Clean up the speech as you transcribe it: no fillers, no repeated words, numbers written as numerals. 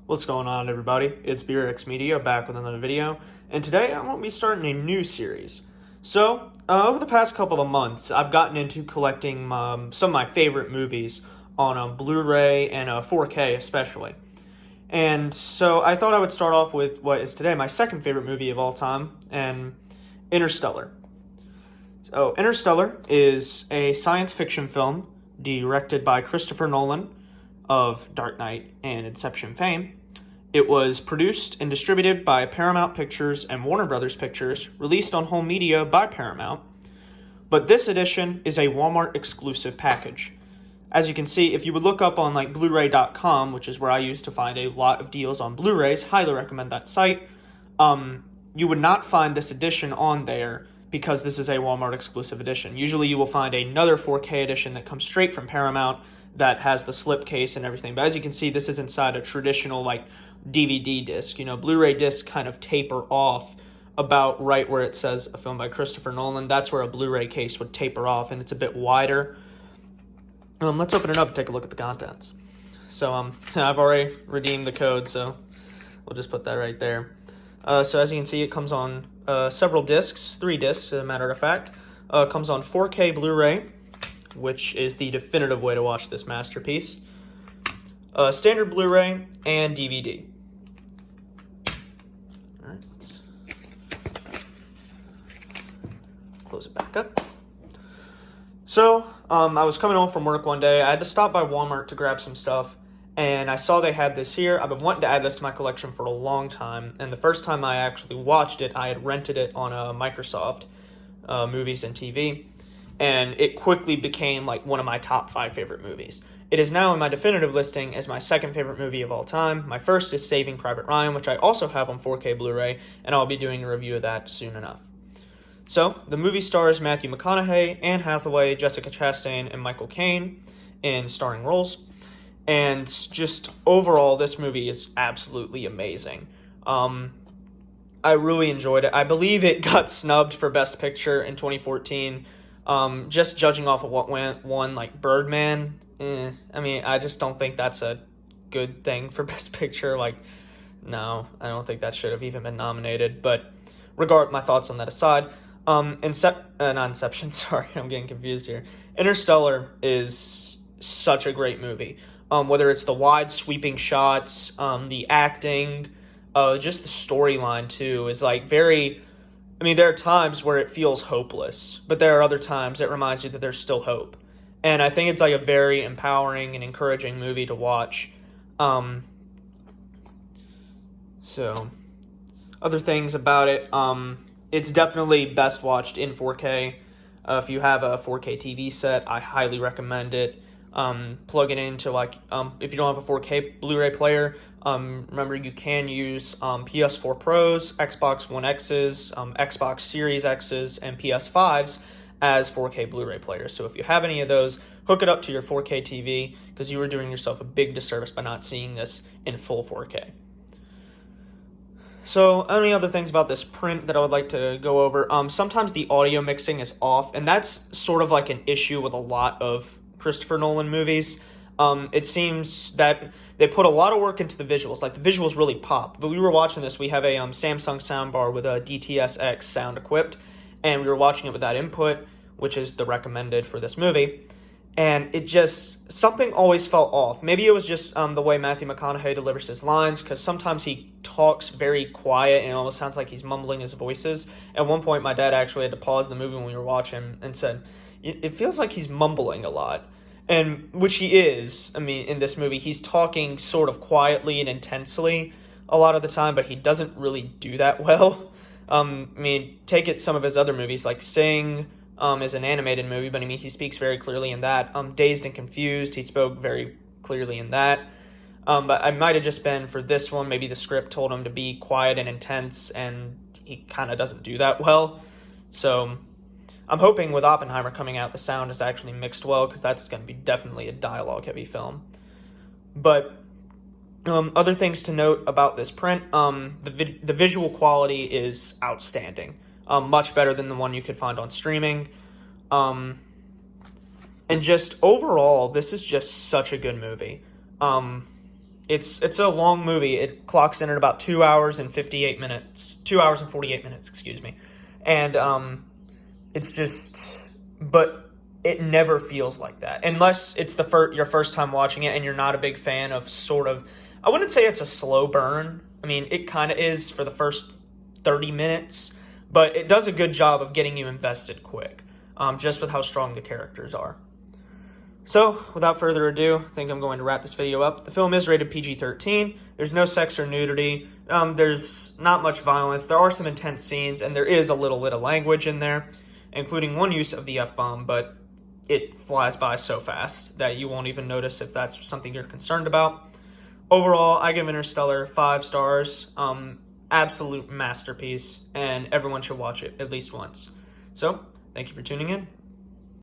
What's going on, everybody? It's BRX Media back with another video, and today I'm going to be starting a new series. So, over the past couple of months, I've gotten into collecting some of my favorite movies on Blu-ray and 4K especially. And so I thought I would start off with what is today my second favorite movie of all time, and Interstellar. So, Interstellar is a science fiction film directed by Christopher Nolan of Dark Knight and Inception fame. It was produced and distributed by Paramount Pictures and Warner Brothers Pictures, released on home media by Paramount. But this edition is a Walmart exclusive package. As you can see, if you would look up on BluRay.com, which is where I use to find a lot of deals on Blu-rays, highly recommend that site, you would not find this edition on there because this is a Walmart exclusive edition. Usually you will find another 4K edition that comes straight from Paramount that has the slipcase and everything. But as you can see, this is inside a traditional DVD disc. Blu-ray discs kind of taper off about right where it says a film by Christopher Nolan. That's where a Blu-ray case would taper off, and it's a bit wider. Let's open it up and take a look at the contents. So I've already redeemed the code, so we'll just put that right there. So as you can see, it comes on several discs, 3 discs as a matter of fact. It comes on 4K Blu-ray, which is the definitive way to watch this masterpiece. Standard Blu-ray and DVD. All right, let's close it back up. So, I was coming home from work one day. I had to stop by Walmart to grab some stuff, and I saw they had this here. I've been wanting to add this to my collection for a long time, and the first time I actually watched it, I had rented it on Microsoft Movies and TV, and it quickly became one of my top 5 favorite movies. It is now in my definitive listing as my second favorite movie of all time. My first is Saving Private Ryan, which I also have on 4K Blu-ray, and I'll be doing a review of that soon enough. So, the movie stars Matthew McConaughey, Anne Hathaway, Jessica Chastain, and Michael Caine in starring roles. And just overall, this movie is absolutely amazing. I really enjoyed it. I believe it got snubbed for Best Picture in 2014. Just judging off of what won, Birdman. I just don't think that's a good thing for Best Picture. No, I don't think that should have even been nominated. But my thoughts on that aside. Not Inception, sorry, I'm getting confused here. Interstellar is such a great movie. Whether it's the wide sweeping shots, the acting, just the storyline too is very... there are times where it feels hopeless, but there are other times it reminds you that there's still hope. And I think it's a very empowering and encouraging movie to watch. So, other things about it, it's definitely best watched in 4K. If you have a 4K TV set, I highly recommend it. Plug it into if you don't have a 4K Blu-ray player, remember you can use PS4 Pros, Xbox One X's, Xbox Series X's, and PS5s as 4K Blu-ray players. So if you have any of those, hook it up to your 4K TV because you are doing yourself a big disservice by not seeing this in full 4K. So, any other things about this print that I would like to go over? Sometimes the audio mixing is off, and that's sort of an issue with a lot of Christopher Nolan movies. It seems that they put a lot of work into the visuals. The visuals really pop. But we were watching this. We have a Samsung soundbar with a DTS-X sound equipped, and we were watching it with that input, which is the recommended for this movie. And it just, something always felt off. Maybe it was just the way Matthew McConaughey delivers his lines, because sometimes he talks very quiet and it almost sounds like he's mumbling his voices. At one point, my dad actually had to pause the movie when we were watching and said, it feels like he's mumbling a lot. And which he is. In this movie, he's talking sort of quietly and intensely a lot of the time, but he doesn't really do that well. Take it some of his other movies, like Sing, is an animated movie, but he speaks very clearly in that. Dazed and Confused, he spoke very clearly in that. But I might have just been, for this one, maybe the script told him to be quiet and intense, and he kind of doesn't do that well. So I'm hoping with Oppenheimer coming out, the sound is actually mixed well, because that's going to be definitely a dialogue-heavy film. But other things to note about this print, the visual quality is outstanding. Much better than the one you could find on streaming. And just overall, this is just such a good movie. It's a long movie. It clocks in at about 2 hours and 58 minutes. 2 hours and 48 minutes, excuse me. And it's just, but it never feels like that unless it's your first time watching it and you're not a big fan of sort of, I wouldn't say it's a slow burn. I mean, it kind of is for the first 30 minutes, but it does a good job of getting you invested quick, just with how strong the characters are. So, without further ado, I think I'm going to wrap this video up. The film is rated PG-13. There's no sex or nudity. There's not much violence. There are some intense scenes, and there is a little bit of language in there, including one use of the F-bomb, but it flies by so fast that you won't even notice if that's something you're concerned about. Overall, I give Interstellar 5 stars. Absolute masterpiece, and everyone should watch it at least once. So, thank you for tuning in.